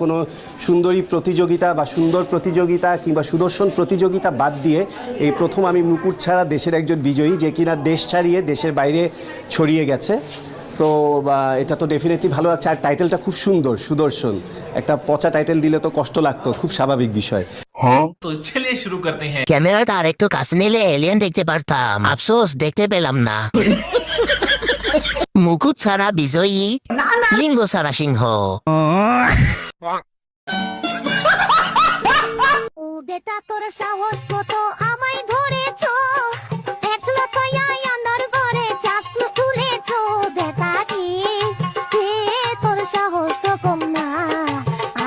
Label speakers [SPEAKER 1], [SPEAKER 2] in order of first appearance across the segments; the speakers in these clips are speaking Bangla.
[SPEAKER 1] কোনো সুন্দরী প্রতিযোগিতা বা সুন্দর প্রতিযোগিতা কিংবা সুদর্শন প্রতিযোগিতা বাদ দিয়ে এই প্রথম আমি মুকুট ছাড়া দেশের একজন বিজয়ী, যে কিনা দেশ ছাড়িয়ে দেশের বাইরে ছড়িয়ে গেছে। সো এটা তো ডেফিনেটলি ভালো লাগছে। আর টাইটেলটা খুব সুন্দর, সুদর্শন। একটা পচা টাইটেল দিলে তো কষ্ট লাগতো, খুব স্বাভাবিক বিষয়।
[SPEAKER 2] তো চলিয়ে শুরু করতে हैं।
[SPEAKER 3] ক্যামেরাটা আর একটু কাছে নিলে এলিয়েন দেখতে পারতাম, আফসোস দেখতে পেলাম না। মুকুট ছাড়া বিজয়ী, লিঙ্গ ছাড়া সিংহ।
[SPEAKER 4] ও বেটা তোর সাহস কত আমায় ধরেছো, একলা পায়াই আন্দার ঘরে চাকু তুলেছো। বেটা কি তোর সাহস তো কম না,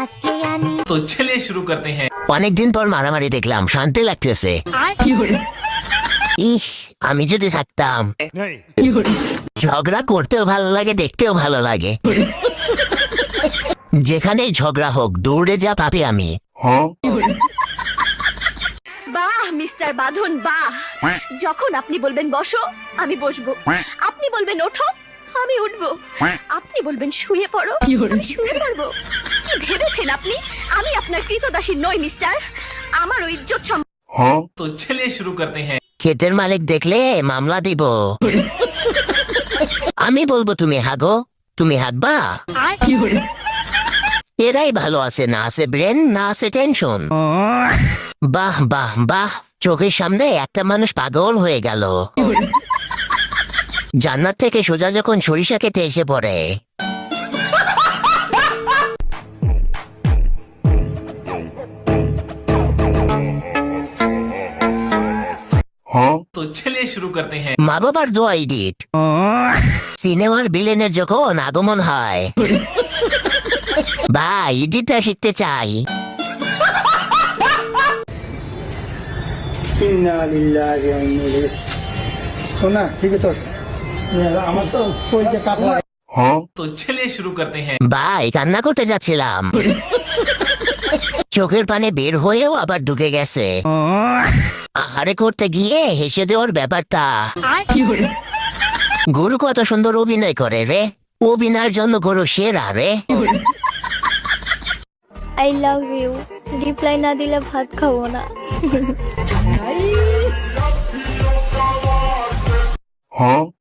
[SPEAKER 4] আজকে আমি
[SPEAKER 2] तो चलिए शुरू करते हैं।
[SPEAKER 3] অনেকদিন পর মারামারি দেখলাম, শান্তি লাগতেছে। ইস, আমি যদি থাকতাম। ঝগড়া করতেও ভালো লাগে, দেখতেও ভালো লাগে। যেখানেই ঝগড়া হোক দৌড়ে যা পাপি আমি।
[SPEAKER 5] বাহ মিস্টার বাঁধন বাহ, যখন আপনি বলবেন বসো আমি বসবো, আপনি বলবেন ওঠো আমি উঠবো, আপনি বলবেন শুয়ে পড়ো আমি শুয়ে পড়বো। কি ভেবেছেন আপনি আমি আপনার কৃতদাসী নই মিস্টার? আমার ওই ইজ্জত
[SPEAKER 2] तो चलिए शुरू करते हैं।
[SPEAKER 3] ক্ষেতের মালিক দেখলে মামলা দিব। আমি বলবো তুমি হাগো, তুমি হাগবা। এরাই ভালো আছে, না আছে ব্রেন, না আছে টেনশন। বাহ বাহ বাহ, চোখের সামনে একটা মানুষ পাগল হয়ে গেল। জান্নাত থেকে সোজা যখন সরিষা কেটে এসে পড়ে।
[SPEAKER 2] तो चलिए शुरू करते हैं।
[SPEAKER 3] মা বাবার দোয়া এডিট। সিনেমার ভিলেনের যখন আগমন হয়, ভাই এডিটটা শিখতে চাই।
[SPEAKER 6] শোনা ঠিক আছে, আমার তো কইতে কাপড়।
[SPEAKER 2] तो चलिए शुरू करते हैं।
[SPEAKER 3] ভাই কান্না করতে যাচ্ছিলাম, চোখের পানে বের হয়েও আবার ঢুকে গেছে। আহারে করতে গিয়ে হেসে দেওয়ার ব্যাপারটা। গুরু কত সুন্দর অভিনয় করে রে, অভিনয়ের জন্য গুরু সেরা রে।
[SPEAKER 7] আই লাভ ইউ, রিপ্লাই না দিলে ভাত খাবো না।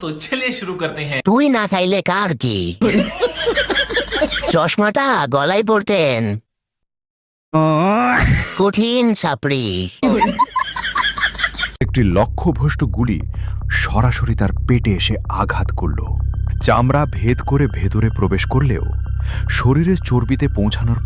[SPEAKER 2] तो चलिए शुरू करते हैं।
[SPEAKER 3] তুই না খাইলে কার কি? চশমাটা গলায় পড়তেন, কঠিন ছাপড়ি।
[SPEAKER 8] একটি লক্ষ্যভ্রষ্ট গুলি সরাসরি তার পেটে এসে আঘাত করল। চামড়া ভেদ করে ভেতরে প্রবেশ করলেও শরীরের চর্বিতে পৌঁছানোর পর